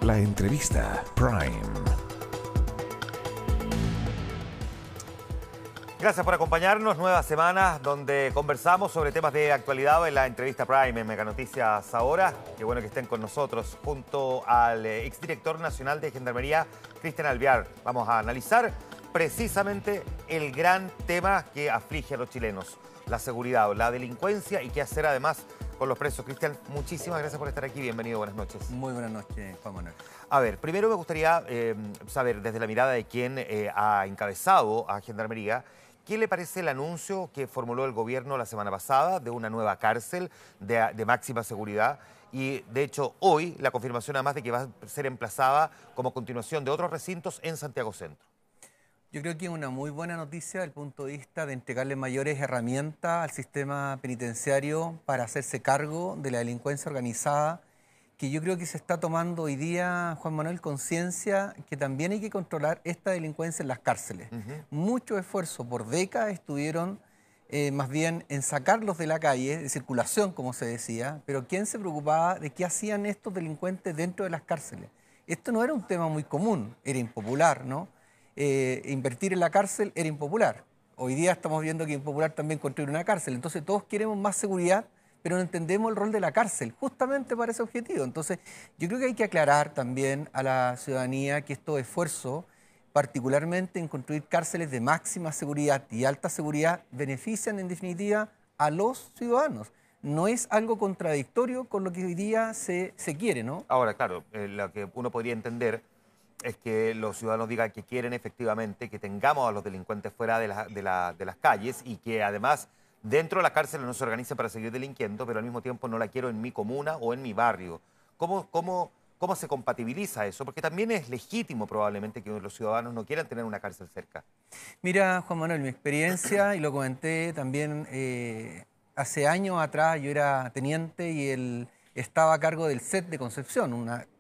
La entrevista Prime. Gracias por acompañarnos. Nueva semana donde conversamos sobre temas de actualidad en la entrevista Prime en Mega Noticias Ahora. Qué bueno que estén con nosotros junto al exdirector nacional de Gendarmería, Cristian Alvear. Vamos a analizar precisamente el gran tema que aflige a los chilenos: la seguridad, la delincuencia y qué hacer además con los presos. Cristian, muchísimas gracias por estar aquí. Bienvenido, buenas noches. Muy buenas noches, Juan Manuel. A ver, primero me gustaría saber desde la mirada de quien ha encabezado a Gendarmería, ¿qué le parece el anuncio que formuló el gobierno la semana pasada de una nueva cárcel de máxima seguridad? Y de hecho hoy la confirmación además de que va a ser emplazada como continuación de otros recintos en Santiago Centro. Yo creo que es una muy buena noticia desde el punto de vista de entregarle mayores herramientas al sistema penitenciario para hacerse cargo de la delincuencia organizada, que yo creo que se está tomando hoy día, Juan Manuel, conciencia que también hay que controlar esta delincuencia en las cárceles. Mucho esfuerzo por décadas estuvieron más bien en sacarlos de la calle, de circulación, como se decía, pero ¿quién se preocupaba de qué hacían estos delincuentes dentro de las cárceles? Esto no era un tema muy común, era impopular, ¿no? Invertir en la cárcel era impopular. Hoy día estamos viendo que es impopular también construir una cárcel. Entonces todos queremos más seguridad, pero no entendemos el rol de la cárcel justamente para ese objetivo. Entonces yo creo que hay que aclarar también a la ciudadanía que estos esfuerzos, particularmente en construir cárceles de máxima seguridad y alta seguridad, benefician en definitiva a los ciudadanos. No es algo contradictorio con lo que hoy día se quiere, ¿no? Ahora, claro, lo que uno podría entender es que los ciudadanos digan que quieren efectivamente que tengamos a los delincuentes fuera de las calles y que además dentro de la cárcel no se organicen para seguir delinquiendo, pero al mismo tiempo no la quiero en mi comuna o en mi barrio. ¿Cómo se compatibiliza eso? Porque también es legítimo probablemente que los ciudadanos no quieran tener una cárcel cerca. Mira, Juan Manuel, mi experiencia, y lo comenté también hace años atrás, yo era teniente y estaba a cargo del CET de Concepción,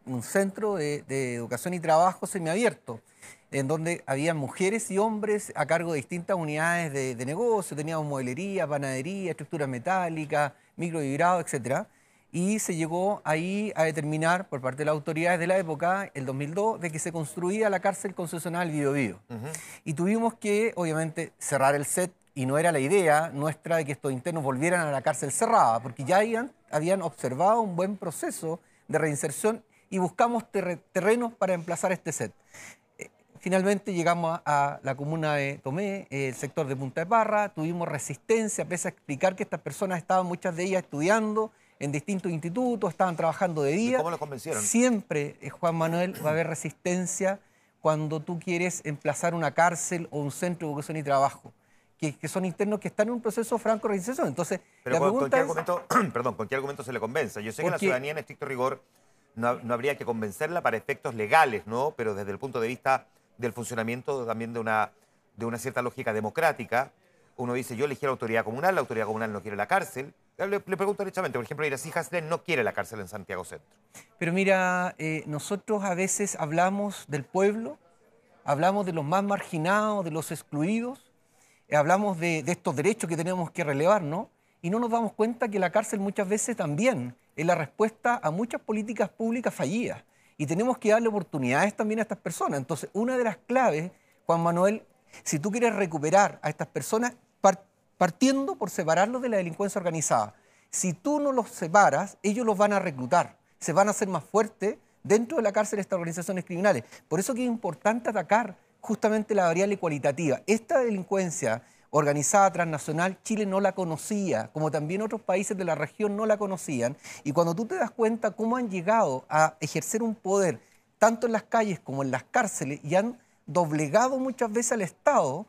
un centro de educación y trabajo semiabierto, en donde había mujeres y hombres a cargo de distintas unidades de negocio. Teníamos modelería, panadería, estructuras metálicas, microvibrado, etc. Y se llegó ahí a determinar por parte de las autoridades de la época, el 2002, de que se construía la cárcel concesional Bío Bío. Y tuvimos que, obviamente, cerrar el CET, y no era la idea nuestra de que estos internos volvieran a la cárcel cerrada, porque ya habían observado un buen proceso de reinserción y buscamos terrenos para emplazar este CET. Finalmente llegamos a la comuna de Tomé, el sector de Punta de Parra, tuvimos resistencia, pese a explicar que estas personas estaban, muchas de ellas, estudiando en distintos institutos, estaban trabajando de día. ¿Y cómo los convencieron? Siempre, Juan Manuel, va a haber resistencia cuando tú quieres emplazar una cárcel o un centro de educación y trabajo, que son internos que están en un proceso franco de reinserción. Entonces, pero la pregunta es... ¿con qué argumento se le convence? Yo sé que la ciudadanía en estricto rigor no habría que convencerla para efectos legales, ¿no? Pero desde el punto de vista del funcionamiento también de una cierta lógica democrática, uno dice, yo elegí a la autoridad comunal no quiere la cárcel. Le pregunto derechamente, por ejemplo, Iracy Haslen no quiere la cárcel en Santiago Centro. Pero mira, nosotros a veces hablamos del pueblo, hablamos de los más marginados, de los excluidos, hablamos de estos derechos que tenemos que relevar, ¿no? Y no nos damos cuenta que la cárcel muchas veces también es la respuesta a muchas políticas públicas fallidas. Y tenemos que darle oportunidades también a estas personas. Entonces, una de las claves, Juan Manuel, si tú quieres recuperar a estas personas, partiendo por separarlos de la delincuencia organizada. Si tú no los separas, ellos los van a reclutar, se van a hacer más fuertes dentro de la cárcel de estas organizaciones criminales. Por eso que es importante atacar justamente la variable cualitativa. Esta delincuencia organizada transnacional, Chile no la conocía, como también otros países de la región no la conocían. Y cuando tú te das cuenta cómo han llegado a ejercer un poder, tanto en las calles como en las cárceles, y han doblegado muchas veces al Estado,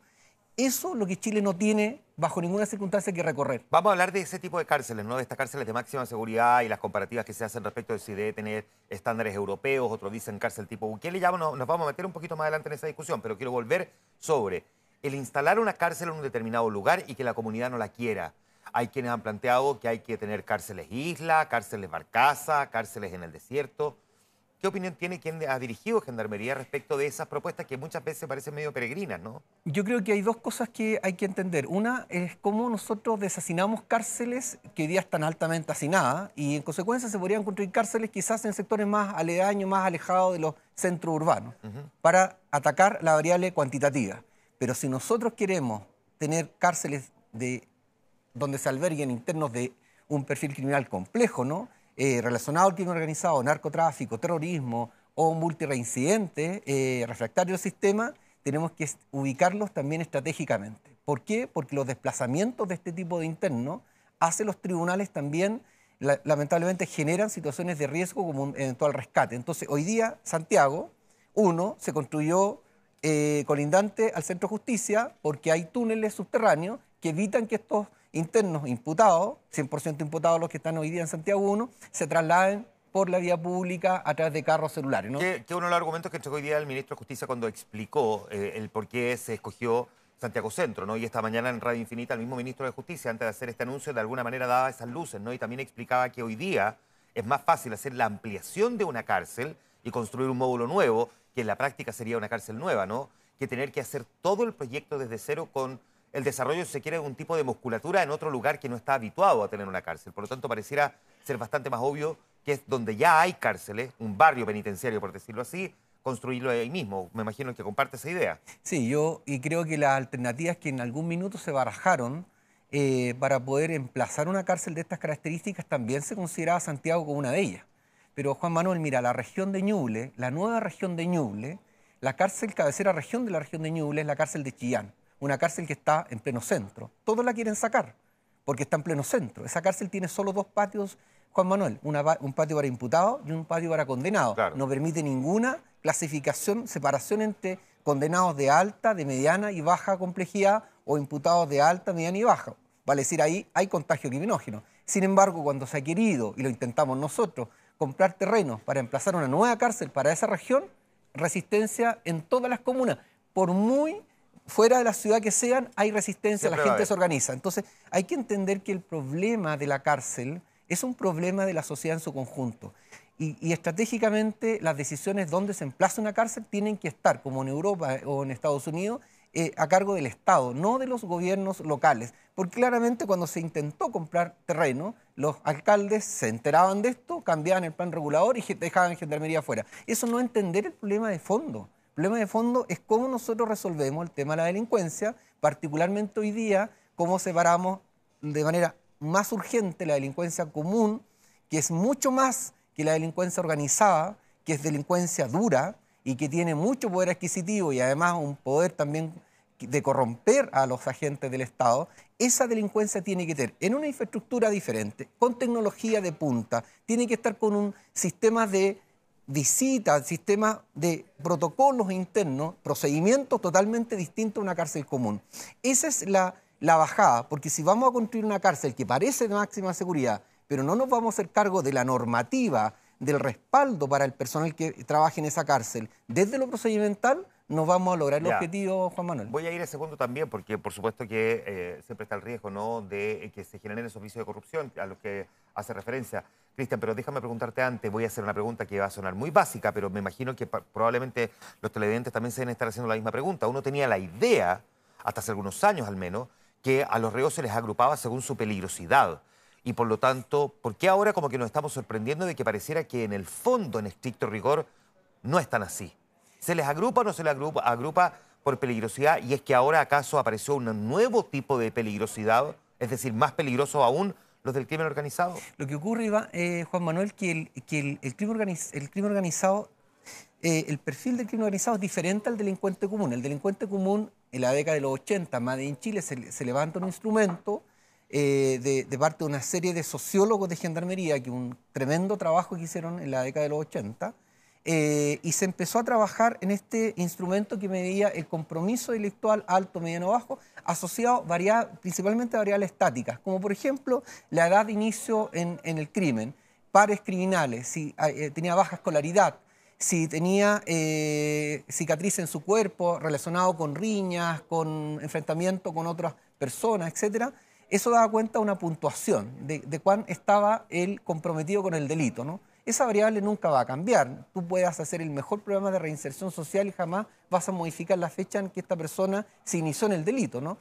eso es lo que Chile no tiene bajo ninguna circunstancia que recorrer. Vamos a hablar de ese tipo de cárceles, ¿no? De estas cárceles de máxima seguridad y las comparativas que se hacen respecto de si debe tener estándares europeos, otros dicen cárcel tipo Bukele. Ya nos vamos a meter un poquito más adelante en esa discusión, pero quiero volver sobre el instalar una cárcel en un determinado lugar y que la comunidad no la quiera. Hay quienes han planteado que hay que tener cárceles isla, cárceles barcaza, cárceles en el desierto. ¿Qué opinión tiene quien ha dirigido Gendarmería respecto de esas propuestas que muchas veces parecen medio peregrinas, ¿no? Yo creo que hay dos cosas que hay que entender. Una es cómo nosotros deshacinamos cárceles que hoy día están altamente hacinadas y en consecuencia se podrían construir cárceles quizás en sectores más aledaños, más alejados de los centros urbanos, para atacar la variable cuantitativa. Pero si nosotros queremos tener cárceles donde se alberguen internos de un perfil criminal complejo, ¿no? Relacionado al crimen organizado, narcotráfico, terrorismo o multireincidente, refractario al sistema, tenemos que ubicarlos también estratégicamente. ¿Por qué? Porque los desplazamientos de este tipo de internos hacia los tribunales también, lamentablemente, generan situaciones de riesgo como un eventual rescate. Entonces, hoy día, Santiago, se construyó colindante al Centro de Justicia porque hay túneles subterráneos que evitan que estos internos imputados, 100% imputados los que están hoy día en Santiago 1, se trasladen por la vía pública a través de carros celulares, ¿no? Que uno de los argumentos que entregó hoy día el ministro de Justicia cuando explicó el por qué se escogió Santiago Centro, ¿no? Y esta mañana en Radio Infinita el mismo ministro de Justicia, antes de hacer este anuncio, de alguna manera daba esas luces, ¿no? Y también explicaba que hoy día es más fácil hacer la ampliación de una cárcel y construir un módulo nuevo, que en la práctica sería una cárcel nueva, ¿no? Que tener que hacer todo el proyecto desde cero con el desarrollo, si se quiere, de un tipo de musculatura en otro lugar que no está habituado a tener una cárcel. Por lo tanto, pareciera ser bastante más obvio que es donde ya hay cárceles, un barrio penitenciario, por decirlo así, construirlo ahí mismo. Me imagino que comparte esa idea. Sí, y creo que las alternativas que en algún minuto se barajaron para poder emplazar una cárcel de estas características, también se consideraba Santiago como una de ellas. Pero Juan Manuel, mira, la región de Ñuble, la nueva región de Ñuble, la cárcel cabecera región de la región de Ñuble es la cárcel de Chillán, una cárcel que está en pleno centro. Todos la quieren sacar porque está en pleno centro. Esa cárcel tiene solo dos patios, Juan Manuel, un patio para imputados y un patio para condenados. Claro. No permite ninguna clasificación, separación entre condenados de alta, de mediana y baja complejidad o imputados de alta, mediana y baja. Vale decir, ahí hay contagio criminógeno. Sin embargo, cuando se ha querido, y lo intentamos nosotros, comprar terrenos para emplazar una nueva cárcel para esa región, resistencia en todas las comunas. Por muy fuera de la ciudad que sean, hay resistencia, la gente se organiza. Entonces, hay que entender que el problema de la cárcel es un problema de la sociedad en su conjunto. Y estratégicamente las decisiones donde se emplaza una cárcel tienen que estar, como en Europa o en Estados Unidos, a cargo del Estado, no de los gobiernos locales. Porque claramente cuando se intentó comprar terreno, los alcaldes se enteraban de esto, cambiaban el plan regulador y dejaban Gendarmería afuera. Eso no es entender el problema de fondo. El problema de fondo es cómo nosotros resolvemos el tema de la delincuencia, particularmente hoy día, cómo separamos de manera más urgente la delincuencia común, que es mucho más que la delincuencia organizada, que es delincuencia dura y que tiene mucho poder adquisitivo y además un poder también de corromper a los agentes del Estado. Esa delincuencia tiene que tener en una infraestructura diferente, con tecnología de punta, tiene que estar con un sistema de visita, sistema de protocolos internos, procedimientos totalmente distintos a una cárcel común. Esa es la bajada, porque si vamos a construir una cárcel que parece de máxima seguridad, pero no nos vamos a hacer cargo de la normativa, del respaldo para el personal que trabaje en esa cárcel, desde lo procedimental, no vamos a lograr el objetivo, Juan Manuel. Voy a ir a ese punto también, porque por supuesto que siempre está el riesgo, ¿no?, de que se generen esos vicios de corrupción a los que hace referencia Cristian, pero déjame preguntarte antes, voy a hacer una pregunta que va a sonar muy básica, pero me imagino que probablemente los televidentes también se deben estar haciendo la misma pregunta. Uno tenía la idea, hasta hace algunos años al menos, que a los reos se les agrupaba según su peligrosidad. Y por lo tanto, ¿por qué ahora como que nos estamos sorprendiendo de que pareciera que en el fondo, en estricto rigor, no es tan así? ¿Se les agrupa o no se les agrupa por peligrosidad? ¿Y es que ahora acaso apareció un nuevo tipo de peligrosidad, es decir, más peligroso aún los del crimen organizado? Lo que ocurre, Juan Manuel, que el crimen organizado, el perfil del crimen organizado es diferente al delincuente común. El delincuente común, en la década de los 80, más en Chile, se levanta un instrumento de parte de una serie de sociólogos de Gendarmería, que un tremendo trabajo que hicieron en la década de los 80, y se empezó a trabajar en este instrumento que medía el compromiso delictual alto, mediano, bajo, asociado principalmente a variables estáticas, como por ejemplo la edad de inicio en el crimen, pares criminales, si tenía baja escolaridad, si tenía cicatriz en su cuerpo relacionado con riñas, con enfrentamiento con otras personas, etcétera. Eso daba cuenta de una puntuación de cuán estaba él comprometido con el delito, ¿no? esa variable nunca va a cambiar. Tú puedes hacer el mejor programa de reinserción social y jamás vas a modificar la fecha en que esta persona se inició en el delito, ¿no?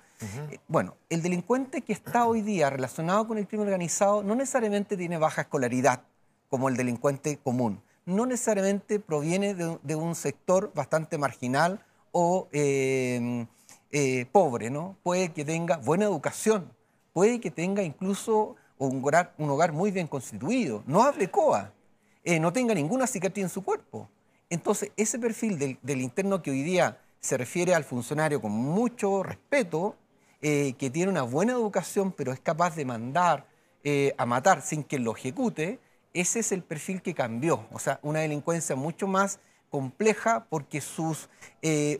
Bueno, el delincuente que está hoy día relacionado con el crimen organizado no necesariamente tiene baja escolaridad, como el delincuente común. No necesariamente proviene de un sector bastante marginal o pobre, ¿no? Puede que tenga buena educación, puede que tenga incluso un hogar muy bien constituido, no hable coa, no tenga ninguna cicatriz en su cuerpo. Entonces, ese perfil del interno que hoy día se refiere al funcionario con mucho respeto, que tiene una buena educación, pero es capaz de mandar a matar sin que lo ejecute, ese es el perfil que cambió. O sea, una delincuencia mucho más compleja porque sus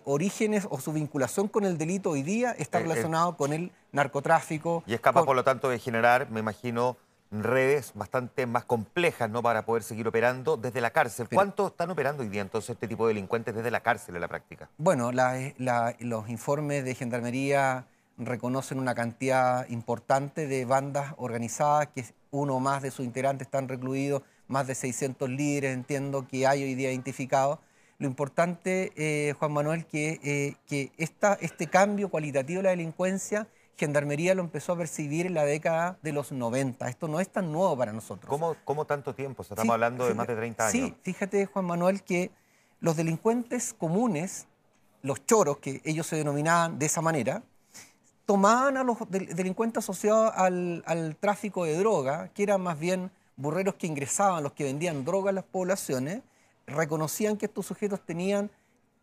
orígenes o su vinculación con el delito hoy día está relacionado con el narcotráfico. Y es capaz, por lo tanto, de generar, me imagino, redes bastante más complejas, ¿no?, para poder seguir operando desde la cárcel. ¿Cuánto están operando hoy día entonces este tipo de delincuentes desde la cárcel en la práctica? Bueno, los informes de Gendarmería reconocen una cantidad importante de bandas organizadas, que uno o más de sus integrantes están recluidos, más de 600 líderes, entiendo, que hay hoy día identificados. Lo importante, Juan Manuel, que este cambio cualitativo de la delincuencia, Gendarmería lo empezó a percibir en la década de los 90. Esto no es tan nuevo para nosotros. ¿Cómo tanto tiempo? Estamos hablando de más de 30 años. Sí, fíjate, Juan Manuel, que los delincuentes comunes, los choros, que ellos se denominaban de esa manera, tomaban a los delincuentes asociados al tráfico de droga, que eran más bien burreros que ingresaban, los que vendían droga a las poblaciones, reconocían que estos sujetos tenían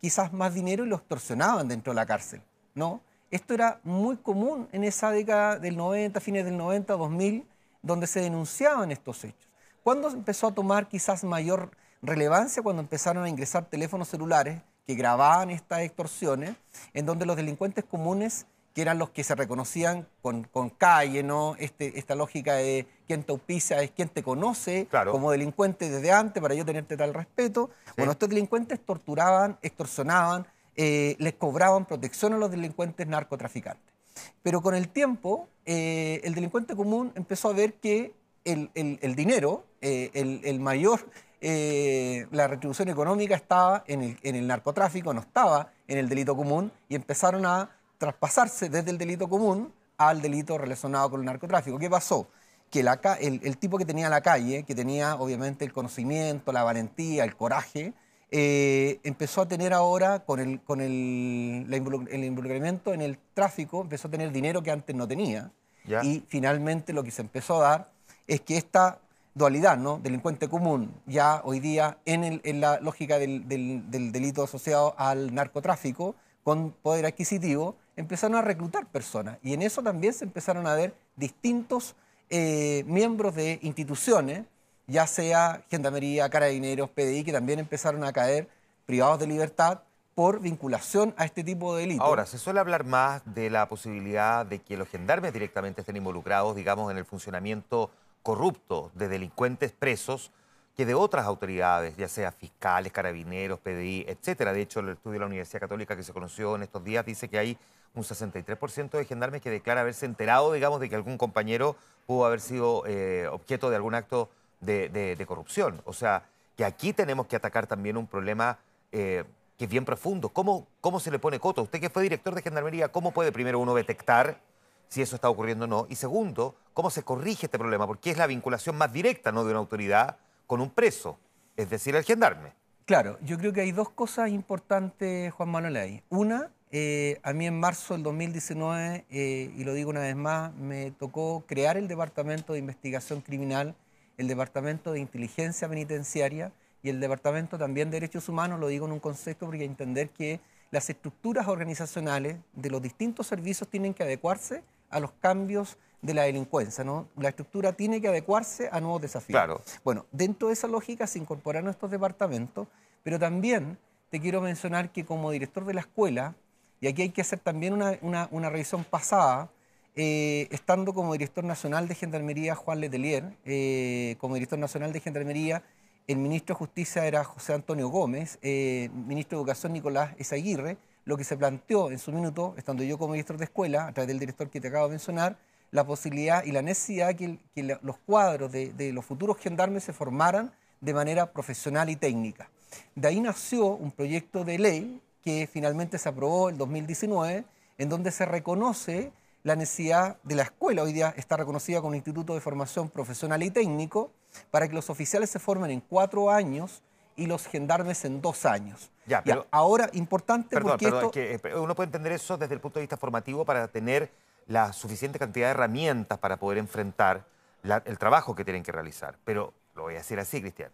quizás más dinero y los extorsionaban dentro de la cárcel, ¿no? Esto era muy común en esa década del 90, fines del 90, 2000, donde se denunciaban estos hechos. ¿Cuándo empezó a tomar quizás mayor relevancia? Cuando empezaron a ingresar teléfonos celulares que grababan estas extorsiones, en donde los delincuentes comunes, que eran los que se reconocían con calle, ¿no? Esta lógica de quién te auspicia es quien te conoce, claro, como delincuente desde antes para yo tenerte tal respeto. Sí. Bueno, estos delincuentes torturaban, extorsionaban, les cobraban protección a los delincuentes narcotraficantes. Pero con el tiempo, el delincuente común empezó a ver que el dinero, la retribución económica estaba en el narcotráfico, no estaba en el delito común, y empezaron a traspasarse desde el delito común al delito relacionado con el narcotráfico. ¿Qué pasó? Que el tipo que tenía la calle, que tenía obviamente el conocimiento, la valentía, el coraje, empezó a tener ahora, con el involucramiento en el tráfico, empezó a tener dinero que antes no tenía. ¿Ya? Y finalmente lo que se empezó a dar es que esta dualidad, ¿no?, delincuente común, ya hoy día en la lógica del delito asociado al narcotráfico, con poder adquisitivo, empezaron a reclutar personas. Y en eso también se empezaron a ver distintos miembros de instituciones, ya sea Gendarmería, Carabineros, PDI, que también empezaron a caer privados de libertad por vinculación a este tipo de delitos. Ahora, se suele hablar más de la posibilidad de que los gendarmes directamente estén involucrados, digamos, en el funcionamiento corrupto de delincuentes presos, que de otras autoridades, ya sea fiscales, carabineros, PDI, etcétera. De hecho, el estudio de la Universidad Católica que se conoció en estos días dice que hay un 63% de gendarmes que declara haberse enterado, digamos, de que algún compañero pudo haber sido objeto de algún acto de corrupción. O sea, que aquí tenemos que atacar también un problema que es bien profundo. ¿Cómo se le pone coto? Usted que fue director de Gendarmería, ¿cómo puede primero uno detectar si eso está ocurriendo o no? Y segundo, ¿cómo se corrige este problema? Porque es la vinculación más directa, ¿no?, de una autoridad con un preso, es decir, el gendarme. Claro, yo creo que hay dos cosas importantes, Juan Manuel, ahí. Una, a mí en marzo del 2019, y lo digo una vez más, me tocó crear el Departamento de Investigación Criminal, el Departamento de Inteligencia Penitenciaria y el Departamento también de Derechos Humanos. Lo digo en un concepto porque hay que entender que las estructuras organizacionales de los distintos servicios tienen que adecuarse a los cambios de la delincuencia, ¿no? La estructura tiene que adecuarse a nuevos desafíos. Claro. Bueno, dentro de esa lógica se incorporaron estos departamentos, pero también te quiero mencionar que como director de la escuela, y aquí hay que hacer también una revisión pasada, estando como director nacional de Gendarmería Juan Letelier, como director nacional de Gendarmería, el ministro de Justicia era José Antonio Gómez, ministro de Educación Nicolás Ezaguirre. Lo que se planteó en su minuto, estando yo como director de escuela, a través del director que te acabo de mencionar, la posibilidad y la necesidad que los cuadros de los futuros gendarmes se formaran de manera profesional y técnica. De ahí nació un proyecto de ley que finalmente se aprobó en 2019, en donde se reconoce la necesidad de la escuela. Hoy día está reconocida como un instituto de formación profesional y técnico para que los oficiales se formen en 4 años y los gendarmes en 2 años. Ya, pero, ahora, importante porque perdón, esto... es que uno puede entender eso desde el punto de vista formativo para tener la suficiente cantidad de herramientas para poder enfrentar el trabajo que tienen que realizar. Pero lo voy a decir así, Cristian.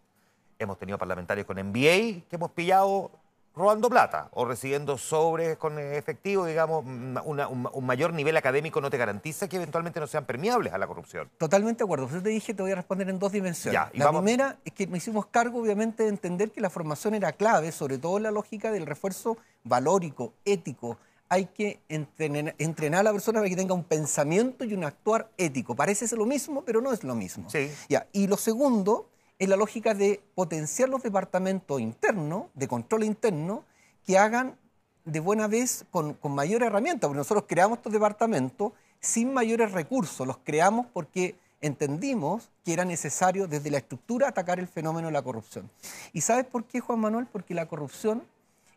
Hemos tenido parlamentarios con MBA que hemos pillado robando plata o recibiendo sobres con efectivo, digamos, un mayor nivel académico no te garantiza que eventualmente no sean permeables a la corrupción. Totalmente de acuerdo. Yo te dije, te voy a responder en 2 dimensiones. Ya, la primera es que nos hicimos cargo, obviamente, de entender que la formación era clave, sobre todo en la lógica del refuerzo valórico, ético. Hay que entrenar a la persona para que tenga un pensamiento y un actuar ético. Parece ser lo mismo, pero no es lo mismo. Sí. Ya. Y lo segundo es la lógica de potenciar los departamentos internos, de control interno, que hagan de buena vez con mayor herramienta, porque nosotros creamos estos departamentos sin mayores recursos, los creamos porque entendimos que era necesario desde la estructura atacar el fenómeno de la corrupción. ¿Y sabes por qué, Juan Manuel? Porque la corrupción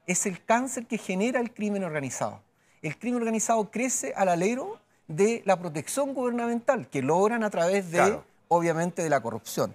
es el cáncer que genera el crimen organizado. El crimen organizado crece al alero de la protección gubernamental que logran a través de, claro, obviamente, de la corrupción.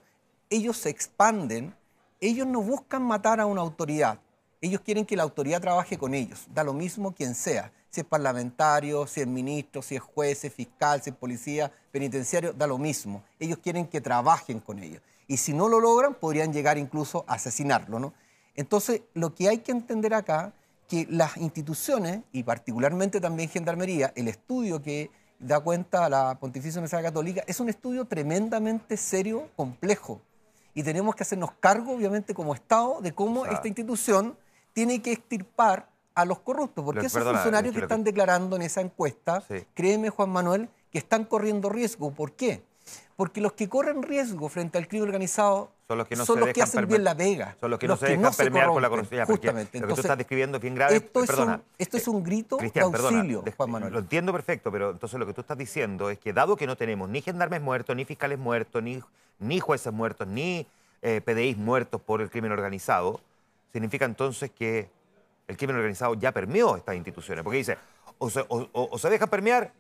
Ellos se expanden, ellos no buscan matar a una autoridad, ellos quieren que la autoridad trabaje con ellos, da lo mismo quien sea, si es parlamentario, si es ministro, si es juez, si es fiscal, si es policía, penitenciario, da lo mismo. Ellos quieren que trabajen con ellos. Y si no lo logran, podrían llegar incluso a asesinarlo, ¿no? Entonces, lo que hay que entender acá, que las instituciones, y particularmente también Gendarmería, el estudio que da cuenta a la Pontificia Universidad Católica, es un estudio tremendamente serio, complejo. Y tenemos que hacernos cargo, obviamente, como Estado, de cómo esta institución tiene que extirpar a los corruptos. Porque esos funcionarios que están declarando en esa encuesta, créeme, Juan Manuel, que están corriendo riesgo. ¿Por qué? Porque los que corren riesgo frente al crimen organizado son los que hacen bien la pega. Son los que no se dejan permear por la corrupción. Justamente. Lo que tú estás describiendo es bien grave. Esto es un grito de auxilio, Juan Manuel. Lo entiendo perfecto, pero entonces lo que tú estás diciendo es que dado que no tenemos ni gendarmes muertos, ni fiscales muertos, ni jueces muertos, ni PDIs muertos por el crimen organizado, significa entonces que el crimen organizado ya permeó estas instituciones. Porque dice, o se dejan permear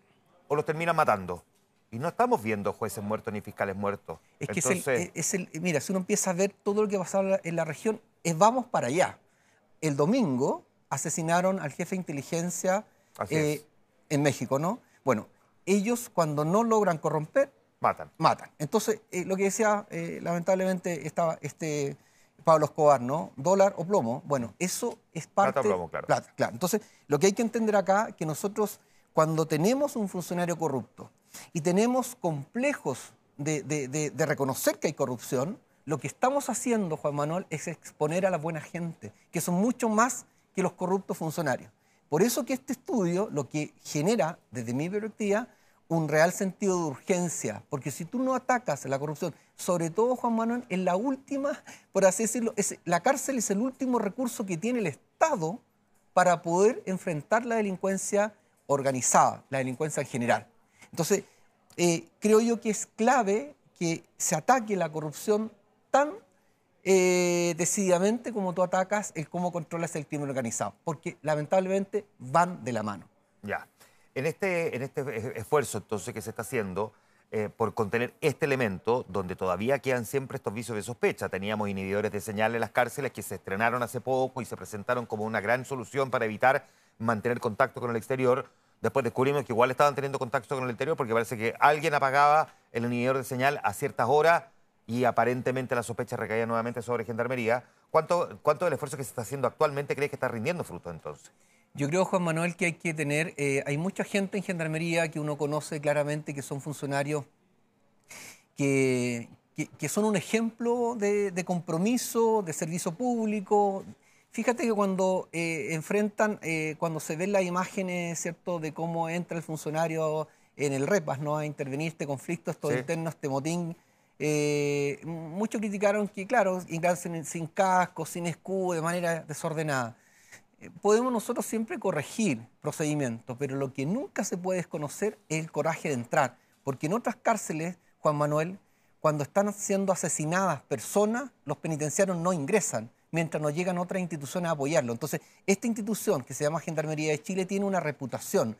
o los terminan matando. Y no estamos viendo jueces muertos ni fiscales muertos. Es que mira, si uno empieza a ver todo lo que pasaba en la región, vamos para allá. El domingo asesinaron al jefe de inteligencia en México, ¿no? Bueno, ellos cuando no logran corromper, matan. Entonces, lo que decía, lamentablemente, estaba Pablo Escobar, ¿no? Dólar o plomo. Bueno, eso es parte... Plata o plomo, claro. Plata, claro. Entonces, lo que hay que entender acá es que nosotros, cuando tenemos un funcionario corrupto y tenemos complejos de reconocer que hay corrupción, lo que estamos haciendo, Juan Manuel, es exponer a la buena gente, que son mucho más que los corruptos funcionarios. Por eso que este estudio lo que genera, desde mi perspectiva, un real sentido de urgencia, porque si tú no atacas la corrupción, sobre todo, Juan Manuel, en la última, por así decirlo, la cárcel es el último recurso que tiene el Estado para poder enfrentar la delincuencia organizada, la delincuencia en general. Entonces, creo yo que es clave que se ataque la corrupción tan decididamente como tú atacas el cómo controlas el crimen organizado, porque lamentablemente van de la mano. Ya. En este esfuerzo entonces que se está haciendo por contener este elemento, donde todavía quedan siempre estos vicios de sospecha, teníamos inhibidores de señal en las cárceles que se estrenaron hace poco y se presentaron como una gran solución para evitar mantener contacto con el exterior. Después descubrimos que igual estaban teniendo contacto con el interior porque parece que alguien apagaba el inhibidor de señal a ciertas horas y aparentemente la sospecha recaía nuevamente sobre Gendarmería. ¿Cuánto del esfuerzo que se está haciendo actualmente crees que está rindiendo fruto entonces? Yo creo, Juan Manuel, que hay que tener... hay mucha gente en Gendarmería que uno conoce claramente que son funcionarios que son un ejemplo de compromiso, de servicio público. Fíjate que cuando cuando se ven las imágenes, ¿cierto?, de cómo entra el funcionario en el REPAS, ¿no?, a intervenir este conflicto, estos internos, este motín, muchos criticaron que, claro, ingresan sin casco, sin escudo, de manera desordenada. Podemos nosotros siempre corregir procedimientos, pero lo que nunca se puede desconocer es el coraje de entrar, porque en otras cárceles, Juan Manuel, cuando están siendo asesinadas personas, los penitenciarios no ingresan, mientras no llegan otras instituciones a apoyarlo. Entonces, esta institución que se llama Gendarmería de Chile tiene una reputación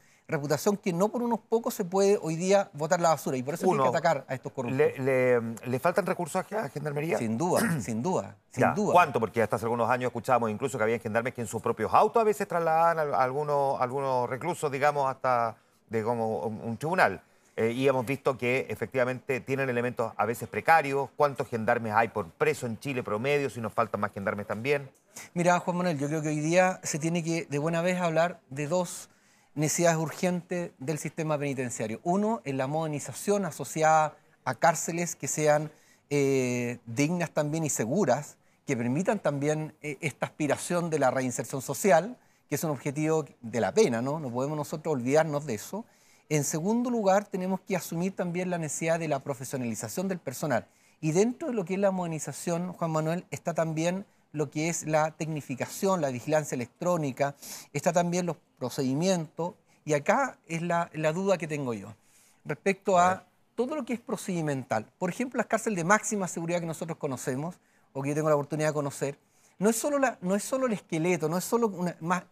que no por unos pocos se puede hoy día botar la basura, y por eso hay que atacar a estos corruptos. ¿Le faltan recursos a Gendarmería? Sin duda, sin duda, sin duda. ¿Cuánto? Porque hasta hace algunos años escuchábamos incluso que había gendarmes que en sus propios autos a veces trasladaban a algunos reclusos, digamos, hasta como un tribunal. Y hemos visto que efectivamente tienen elementos a veces precarios. ¿Cuántos gendarmes hay por preso en Chile promedio? Si nos faltan más gendarmes también. Mira, Juan Manuel, yo creo que hoy día se tiene que de buena vez hablar de dos necesidades urgentes del sistema penitenciario. Uno, es la modernización asociada a cárceles que sean dignas también y seguras, que permitan también esta aspiración de la reinserción social, que es un objetivo de la pena, ¿no? No podemos nosotros olvidarnos de eso. En segundo lugar, tenemos que asumir también la necesidad de la profesionalización del personal. Y dentro de lo que es la modernización, Juan Manuel, está también lo que es la tecnificación, la vigilancia electrónica, está también los procedimientos, y acá es la duda que tengo yo respecto a todo lo que es procedimental. Por ejemplo, las cárceles de máxima seguridad que nosotros conocemos, o que yo tengo la oportunidad de conocer, no es solo el esqueleto, no es solo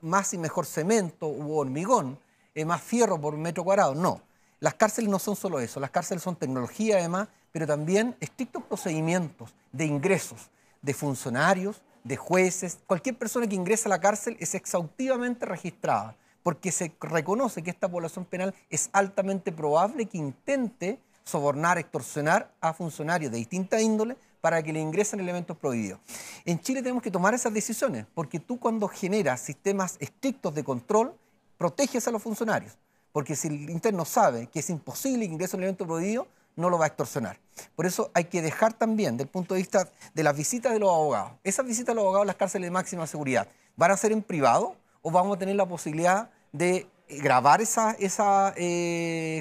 más y mejor cemento u hormigón, más fierro por metro cuadrado, no. Las cárceles no son solo eso, las cárceles son tecnología además, pero también estrictos procedimientos de ingresos de funcionarios, de jueces. Cualquier persona que ingresa a la cárcel es exhaustivamente registrada, porque se reconoce que esta población penal es altamente probable que intente sobornar, extorsionar a funcionarios de distinta índole para que le ingresen elementos prohibidos. En Chile tenemos que tomar esas decisiones, porque tú cuando generas sistemas estrictos de control, proteges a los funcionarios, porque si el interno sabe que es imposible que ingrese un elemento prohibido, no lo va a extorsionar. Por eso hay que dejar también, del punto de vista de las visitas de los abogados, esas visitas de los abogados a las cárceles de máxima seguridad, ¿van a ser en privado o vamos a tener la posibilidad de grabar esa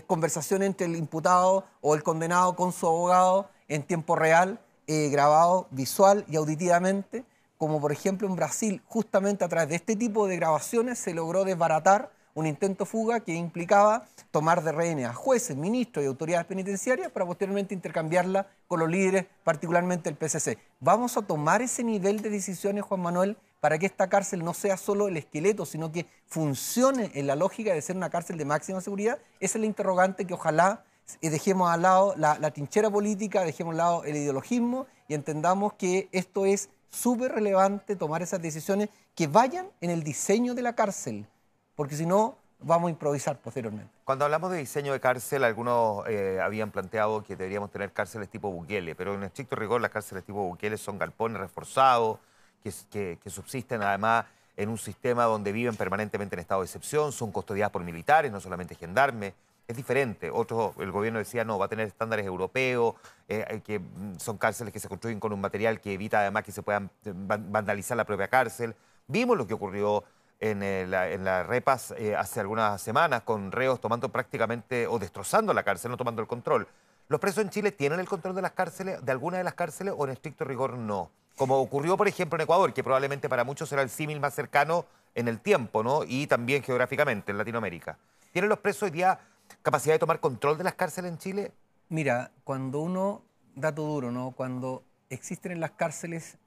conversación entre el imputado o el condenado con su abogado en tiempo real, grabado visual y auditivamente? Como por ejemplo en Brasil, justamente a través de este tipo de grabaciones se logró desbaratar un intento fuga que implicaba tomar de rehenes a jueces, ministros y autoridades penitenciarias para posteriormente intercambiarla con los líderes, particularmente el PCC. ¿Vamos a tomar ese nivel de decisiones, Juan Manuel, para que esta cárcel no sea solo el esqueleto, sino que funcione en la lógica de ser una cárcel de máxima seguridad? Esa es la interrogante que ojalá dejemos al lado la trinchera política, dejemos al lado el ideologismo y entendamos que esto es súper relevante, tomar esas decisiones que vayan en el diseño de la cárcel, porque si no, vamos a improvisar posteriormente. Cuando hablamos de diseño de cárcel, algunos habían planteado que deberíamos tener cárceles tipo Bukele, pero en estricto rigor las cárceles tipo Bukele son galpones reforzados, que subsisten además en un sistema donde viven permanentemente en estado de excepción, son custodiadas por militares, no solamente gendarmes. Es diferente. El gobierno decía, no, va a tener estándares europeos, que son cárceles que se construyen con un material que evita además que se puedan vandalizar la propia cárcel. Vimos lo que ocurrió en la Repas hace algunas semanas, con reos tomando prácticamente o destrozando la cárcel, no tomando el control. ¿Los presos en Chile tienen el control de las cárceles, de alguna de las cárceles, o en estricto rigor no? Como ocurrió, por ejemplo, en Ecuador, que probablemente para muchos será el símil más cercano en el tiempo, ¿no? Y también geográficamente, en Latinoamérica. ¿Tienen los presos hoy día capacidad de tomar control de las cárceles en Chile? Mira, cuando uno, dato duro, ¿no? Cuando existen en las cárceles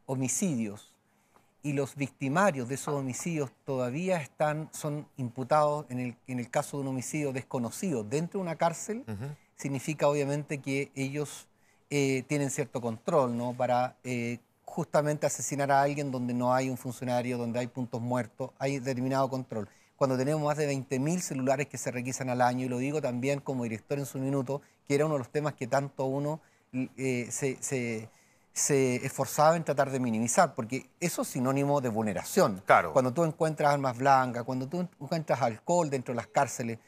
homicidios y los victimarios de esos homicidios todavía son imputados, en el caso de un homicidio desconocido dentro de una cárcel, significa obviamente que ellos tienen cierto control, ¿no? Para justamente asesinar a alguien donde no hay un funcionario, donde hay puntos muertos, hay determinado control. Cuando tenemos más de 20.000 celulares que se requisan al año, y lo digo también como director en su minuto, que era uno de los temas que tanto uno se esforzaba en tratar de minimizar, porque eso es sinónimo de vulneración. Claro. Cuando tú encuentras armas blancas, cuando tú encuentras alcohol dentro de las cárceles,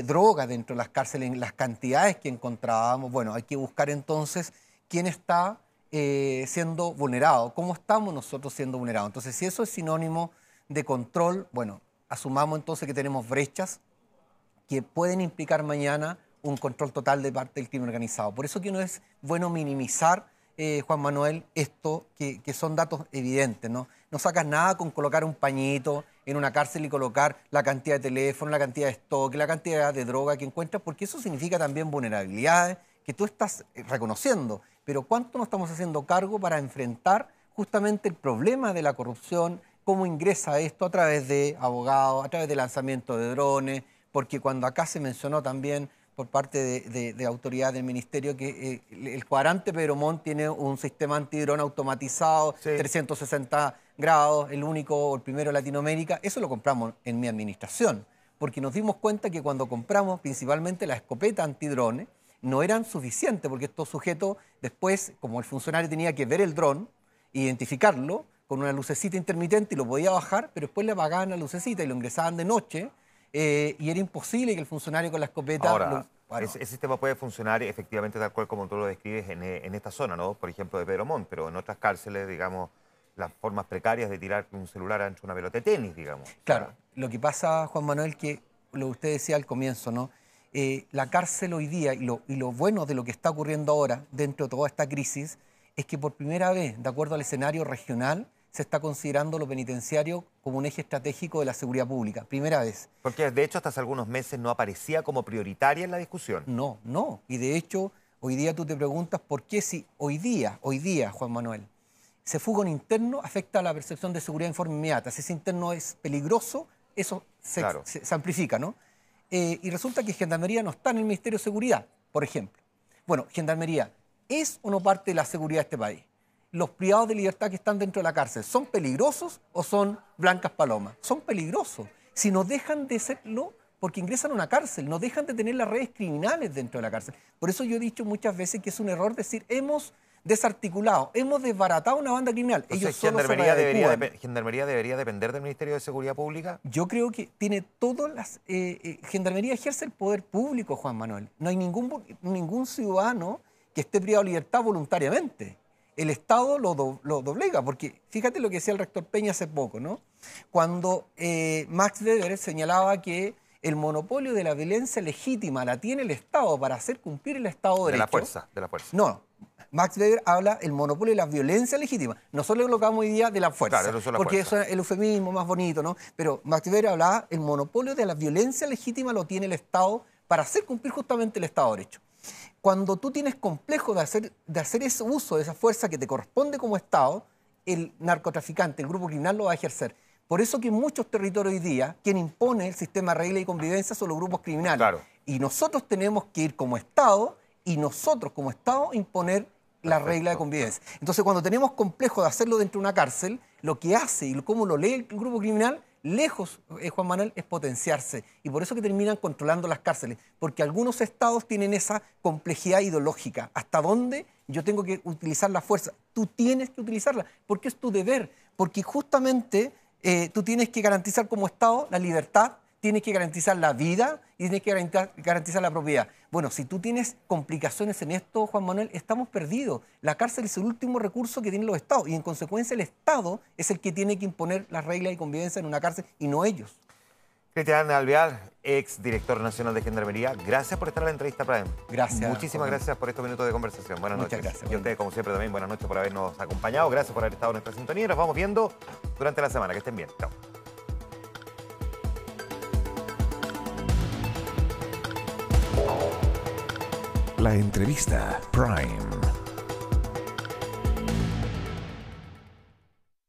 droga dentro de las cárceles, en las cantidades que encontrábamos, bueno, hay que buscar entonces quién está siendo vulnerado, cómo estamos nosotros siendo vulnerados. Entonces, si eso es sinónimo de control, bueno, asumamos entonces que tenemos brechas que pueden implicar mañana un control total de parte del crimen organizado. Por eso que no es bueno minimizar, Juan Manuel, esto que son datos evidentes, ¿no? No sacas nada con colocar un pañito en una cárcel y colocar la cantidad de teléfono, la cantidad de stock, la cantidad de droga que encuentras, porque eso significa también vulnerabilidades que tú estás reconociendo, pero ¿cuánto nos estamos haciendo cargo para enfrentar justamente el problema de la corrupción? ¿Cómo ingresa esto? A través de abogados, a través de lanzamiento de drones, porque cuando acá se mencionó también por parte de autoridad del ministerio que el cuadrante Pedro Montt tiene un sistema antidrón automatizado, Sí. 360 grados, el único, el primero en Latinoamérica. Eso lo compramos en mi administración, porque nos dimos cuenta que cuando compramos principalmente la escopeta antidrones, no eran suficientes, porque estos sujetos después, como el funcionario tenía que ver el dron, identificarlo con una lucecita intermitente y lo podía bajar, pero después le apagaban la lucecita y lo ingresaban de noche, y era imposible que el funcionario con la escopeta... Ahora, Bueno, ese sistema puede funcionar efectivamente tal cual como tú lo describes en esta zona, ¿no? Por ejemplo, de Pedro Montt, pero en otras cárceles, digamos, las formas precarias de tirar un celular ancho una pelota de tenis, digamos. claro, lo que pasa, Juan Manuel, que lo que usted decía al comienzo, ¿no? La cárcel hoy día y lo bueno de lo que está ocurriendo ahora dentro de toda esta crisis es que por primera vez, de acuerdo al escenario regional, se está considerando lo penitenciario como un eje estratégico de la seguridad pública. Primera vez. Porque de hecho hasta hace algunos meses no aparecía como prioritaria en la discusión. No, no. Y de hecho, hoy día tú te preguntas por qué si hoy día, Juan Manuel, se fuga un interno, afecta a la percepción de seguridad en forma inmediata. Si ese interno es peligroso, eso Claro. se amplifica, ¿no? Y resulta que Gendarmería no está en el Ministerio de Seguridad, por ejemplo. Bueno, Gendarmería, ¿es o no parte de la seguridad de este país? ¿Los privados de libertad que están dentro de la cárcel son peligrosos o son blancas palomas? Son peligrosos. Si no dejan de serlo porque ingresan a una cárcel, no dejan de tener las redes criminales dentro de la cárcel. Por eso yo he dicho muchas veces que es un error decir hemos desarticulado, hemos desbaratado una banda criminal. Entonces, solo se Gendarmería debería depender del Ministerio de Seguridad Pública. Yo creo que tiene todas las... Gendarmería ejerce el poder público, Juan Manuel. No hay ningún ciudadano que esté privado de libertad voluntariamente. El Estado lo doblega, porque fíjate lo que decía el rector Peña hace poco, ¿no? Cuando Max Weber señalaba que el monopolio de la violencia legítima la tiene el Estado para hacer cumplir el Estado de Derecho. De la fuerza. No, Max Weber habla el monopolio de la violencia legítima. Nosotros le colocamos hoy día de la fuerza, Claro, eso es la porque fuerza. eso es el eufemismo más bonito, ¿no? Pero Max Weber hablaba el monopolio de la violencia legítima lo tiene el Estado para hacer cumplir justamente el Estado de Derecho. Cuando tú tienes complejo de hacer ese uso de esa fuerza que te corresponde como Estado, el narcotraficante, el grupo criminal lo va a ejercer. Por eso que en muchos territorios hoy día, quien impone el sistema de regla y convivencia son los grupos criminales. Claro. Y nosotros tenemos que ir como Estado y nosotros como Estado imponer la regla de convivencia. Entonces, cuando tenemos complejo de hacerlo dentro de una cárcel, lo que hace y cómo lo lee el grupo criminal, lejos, Juan Manuel, es potenciarse. Y por eso que terminan controlando las cárceles. Porque algunos estados tienen esa complejidad ideológica. ¿Hasta dónde yo tengo que utilizar la fuerza? Tú tienes que utilizarla, porque es tu deber. Porque justamente tú tienes que garantizar como Estado la libertad, tienes que garantizar la vida y tienes que garantizar la propiedad. Bueno, si tú tienes complicaciones en esto, Juan Manuel, estamos perdidos. La cárcel es el último recurso que tienen los estados y en consecuencia el Estado es el que tiene que imponer las reglas de convivencia en una cárcel y no ellos. Cristian Alvear, ex director nacional de Gendarmería, gracias por estar en la entrevista Prime. Gracias. Muchísimas gracias por estos minutos de conversación. Buenas Muchas noches. gracias. Y a ustedes, como siempre, también buenas noches por habernos acompañado. Gracias por haber estado en nuestra sintonía. Nos vamos viendo durante la semana. Que estén bien. Chao. La entrevista Prime.